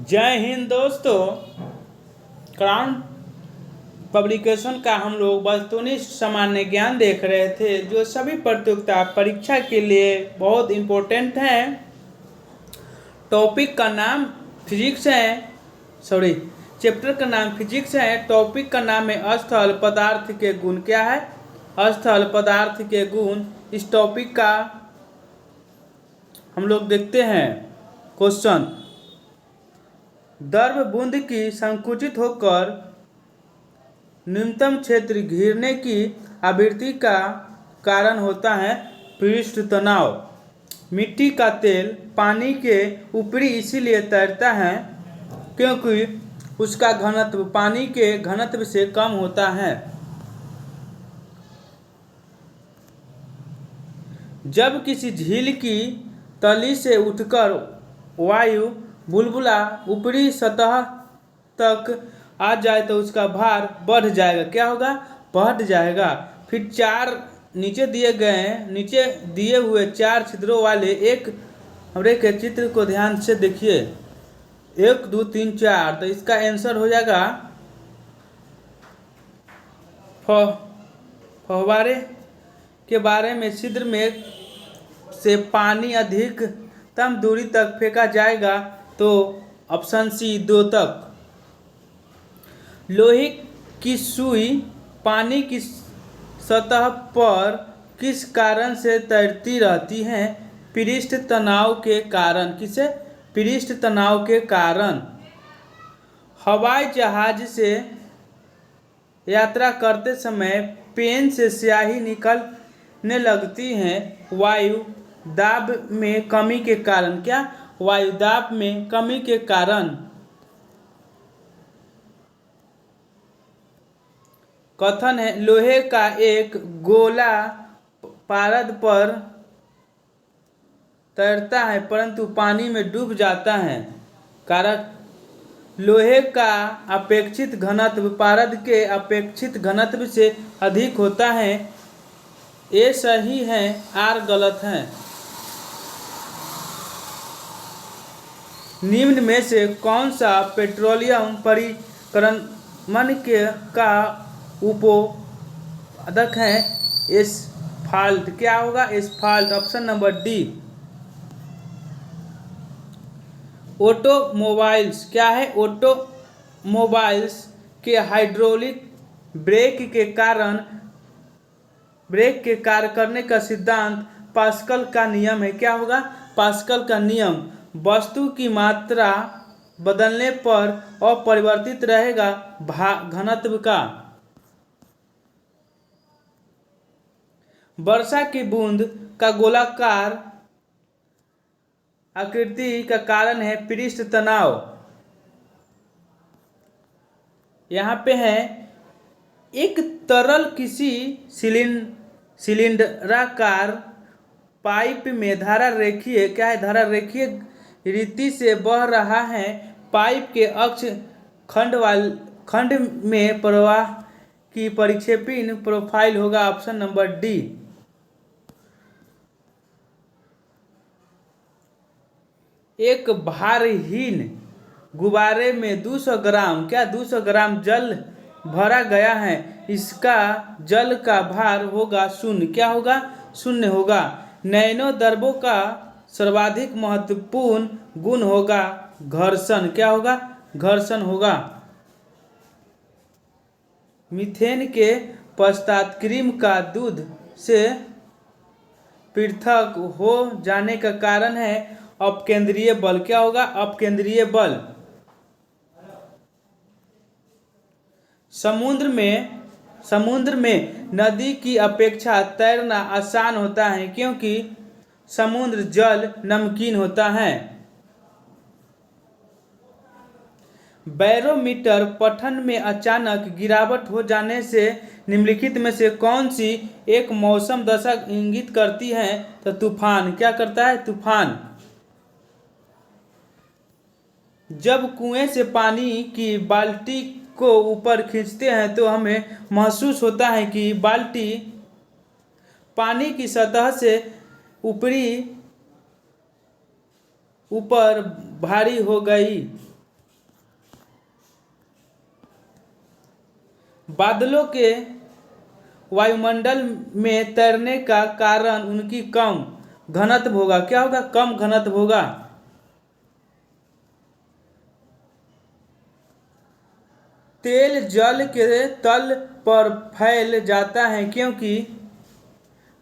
जय हिंद दोस्तों। Crown publication का हम लोग वस्तुनिष्ठ सामान्य ज्ञान देख रहे थे, जो सभी प्रतियोगिता परीक्षा के लिए बहुत इम्पोर्टेंट है। टॉपिक का नाम फिजिक्स है, चैप्टर का नाम फिजिक्स है। टॉपिक का नाम है स्थल पदार्थ के गुण। क्या है? स्थल पदार्थ के गुण। इस टॉपिक का हम लोग देखते हैं क्वेश्चन। द्रव बूंद की संकुचित होकर न्यूनतम क्षेत्र घिरने की आवृत्ति का कारण होता है पृष्ठ तनाव। मिट्टी का तेल पानी के ऊपरी इसीलिए तैरता है क्योंकि उसका घनत्व पानी के घनत्व से कम होता है। जब किसी झील की तली से उठकर वायु बुलबुला ऊपरी सतह तक आ जाए तो उसका भार बढ़ जाएगा। क्या होगा? बढ़ जाएगा। फिर नीचे दिए हुए 4 छिद्रों वाले एक रेखा के चित्र को ध्यान से देखिए। 1 2 3 4। तो इसका आंसर हो जाएगा फव्वारे के बारे में छिद्र में से पानी अधिकतम दूरी तक फेंका जाएगा। तो ऑप्शन सी 2 तक। लोहे की सुई पानी की सतह पर किस कारण से तैरती रहती है? पृष्ठ तनाव के कारण। किसे? पृष्ठ तनाव के कारण। हवाई जहाज से यात्रा करते समय पेन से स्याही निकलने लगती है वायु दाब में कमी के कारण। क्या? वायु दाब में कमी के कारण। कथन है लोहे का एक गोला पारद पर तैरता है परंतु पानी में डूब जाता है। कारण लोहे का अपेक्षित घनत्व पारद के अपेक्षित घनत्व से अधिक होता है। ये सही है, आर गलत है। निम्न में से कौन सा पेट्रोलियम परिक्रमण का उपोत्पादक है? एस्फाल्ट। क्या होगा? Asphalt. Option number D. Automobiles. क्या है? ऑटोमोबाइल्स के हाइड्रोलिक ब्रेक के कार्य करने का सिद्धांत पास्कल का नियम है। क्या होगा? पास्कल का नियम। वस्तु की मात्रा बदलने पर अपरिवर्तित रहेगा घनत्व का। वर्षा की बूंद का गोलाकार आकृति का कारण है पृष्ठ तनाव। यहाँ पे है एक तरल किसी सिलिंडराकार पाइप में धारा रेखीय। क्या है? धारा रेखीय रीति से बह रहा है। पाइप के अक्ष खंड में प्रवाह की परिक्षेपण प्रोफाइल होगा। Option number D. एक भारहीन गुब्बारे में 200 ग्राम। क्या? 200 ग्राम जल भरा गया है। इसका जल का भार होगा 0। क्या होगा? 0 होगा। नैनो द्रव्यों का सर्वाधिक महत्वपूर्ण गुण होगा घर्षण। क्या होगा? घर्षण होगा। मीथेन के पश्चात क्रीम का दूध से पृथक हो जाने का कारण है अपकेंद्रीय बल। क्या होगा? अपकेंद्रीय बल। समुद्र में नदी की अपेक्षा तैरना आसान होता है क्योंकि समुद्र जल नमकीन होता है। बैरोमीटर पठन में अचानक गिरावट हो जाने से निम्नलिखित में से कौन सी एक मौसम दशा इंगित करती है? तो तूफान। क्या करता है? तूफान। जब कुएं से पानी की बाल्टी को ऊपर खींचते हैं तो हमें महसूस होता है कि बाल्टी पानी की सतह से ऊपर भारी हो गई। बादलों के वायुमंडल में तैरने का कारण उनकी कम घनत्व होगा। क्या होगा? कम घनत्व होगा। तेल जल के तल पर फैल जाता है क्योंकि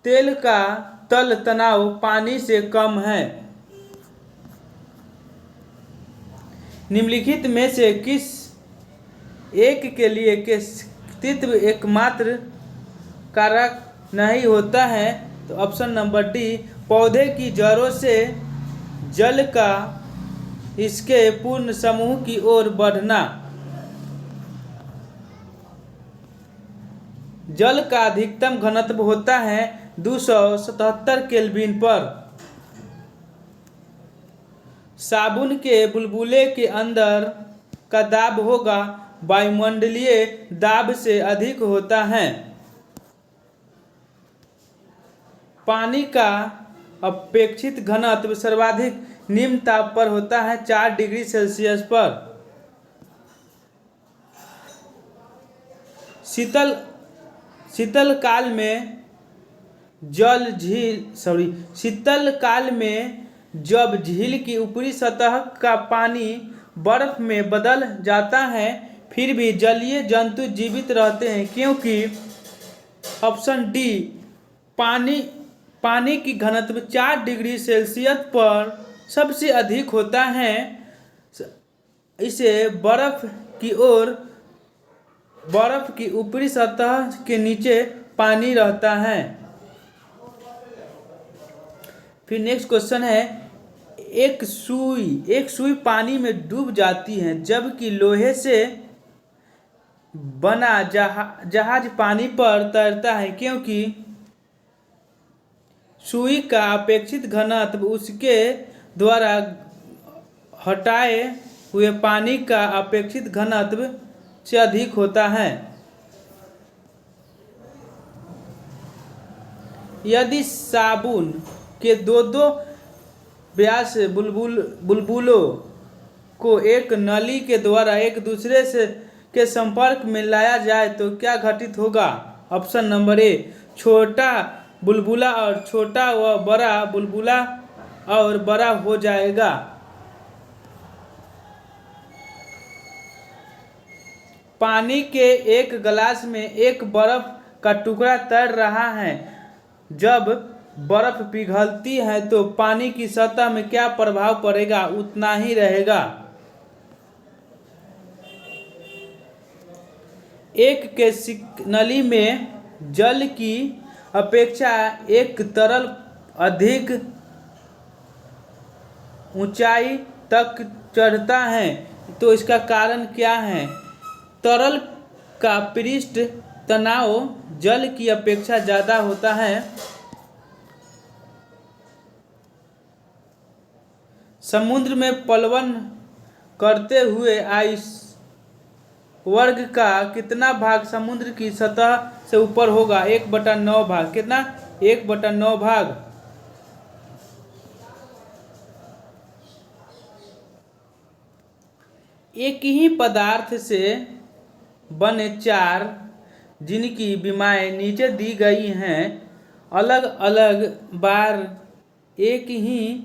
तेल का तल तनाव पानी से कम है। निम्नलिखित में से किस एक के लिए अस्तित्व एकमात्र कारक नहीं होता है? तो ऑप्शन नंबर डी, पौधे की जड़ों से जल का इसके पूर्ण समूह की ओर बढ़ना। जल का अधिकतम घनत्व होता है 277 केल्विन पर। साबुन के बुलबुले के अंदर का दाब होगा वायुमंडलीय दाब से अधिक होता है। पानी का अपेक्षित घनत्व सर्वाधिक निम्न ताप पर होता है 4 डिग्री सेल्सियस पर। शीतल काल में जब झील की ऊपरी सतह का पानी बर्फ में बदल जाता है फिर भी जलीय जंतु जीवित रहते हैं क्योंकि ऑप्शन डी, पानी की घनत्व 4 डिग्री सेल्सियस पर सबसे अधिक होता है। इसे बर्फ की ऊपरी सतह के नीचे पानी रहता है। फिर नेक्स्ट क्वेश्चन है, एक सुई पानी में डूब जाती है जबकि लोहे से बना जहाज पानी पर तैरता है क्योंकि सुई का अपेक्षित घनत्व उसके द्वारा हटाए हुए पानी का अपेक्षित घनत्व से अधिक होता है। यदि साबुन के दो व्यास बुलबुलों को एक नली के द्वारा एक दूसरे से के संपर्क में लाया जाए तो क्या घटित होगा? ऑप्शन नंबर ए, छोटा बुलबुला और छोटा व बड़ा बुलबुला और बड़ा हो जाएगा। पानी के एक गिलास में एक बर्फ का टुकड़ा तैर रहा है। जब बर्फ पिघलती है तो पानी की सतह में क्या प्रभाव पड़ेगा? उतना ही रहेगा। एक के नली में जल की अपेक्षा एक तरल अधिक ऊंचाई तक चढ़ता है तो इसका कारण क्या है? तरल का पृष्ठ तनाव जल की अपेक्षा ज़्यादा होता है। समुद्र में प्लवन करते हुए आइस वर्ग का कितना भाग समुद्र की सतह से ऊपर होगा? 1/9 भाग। कितना? 1/9 भाग। एक ही पदार्थ से बने 4 जिनकी विमाएँ नीचे दी गई हैं अलग अलग बार एक ही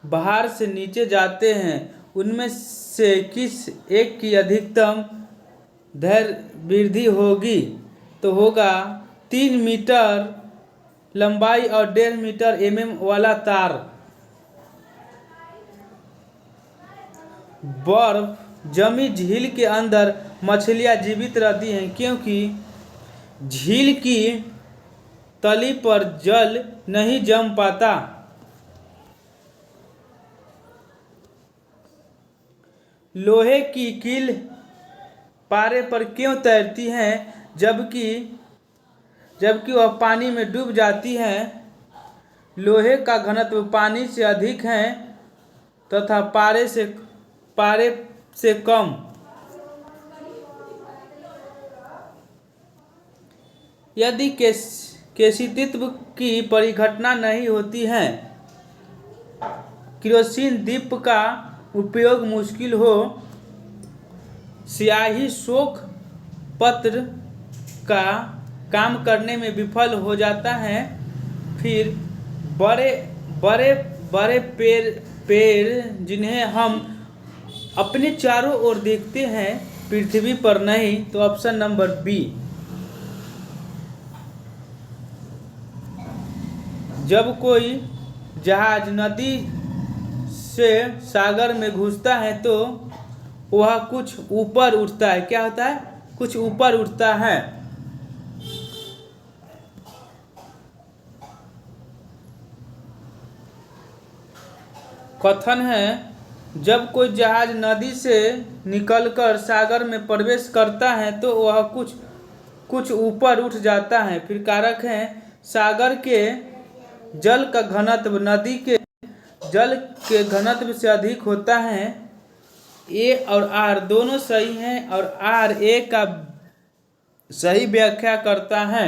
भार से नीचे जाते हैं, उनमें से किस एक की अधिकतम धैर्य वृद्धि होगी? तो होगा 3 मीटर लंबाई और 1.5 मीटर वाला तार। बर्फ जमी झील के अंदर मछलियां जीवित रहती हैं क्योंकि झील की तली पर जल नहीं जम पाता। लोहे की कील पारे पर क्यों तैरती हैं जबकि वह पानी में डूब जाती है? लोहे का घनत्व पानी से अधिक है तथा पारे से कम। यदि केशितित्व की परिघटना नहीं होती है, केरोसिन दीप का उपयोग मुश्किल हो, स्याही शोक पत्र का काम करने में विफल हो जाता है। फिर बड़े बड़े बड़े पेड़ जिन्हें हम अपने चारों ओर देखते हैं, पृथ्वी पर नहीं। तो ऑप्शन नंबर बी। जब कोई जहाज नदी से सागर में घुसता है तो वह कुछ ऊपर उठता है। क्या होता है? कुछ ऊपर उठता है। कथन है, जब कोई जहाज नदी से निकलकर सागर में प्रवेश करता है तो वह कुछ ऊपर उठ जाता है। फिर कारक है, सागर के जल का घनत्व नदी के जल के घनत्व से अधिक होता है। ए और आर दोनों सही हैं और आर ए का सही व्याख्या करता है।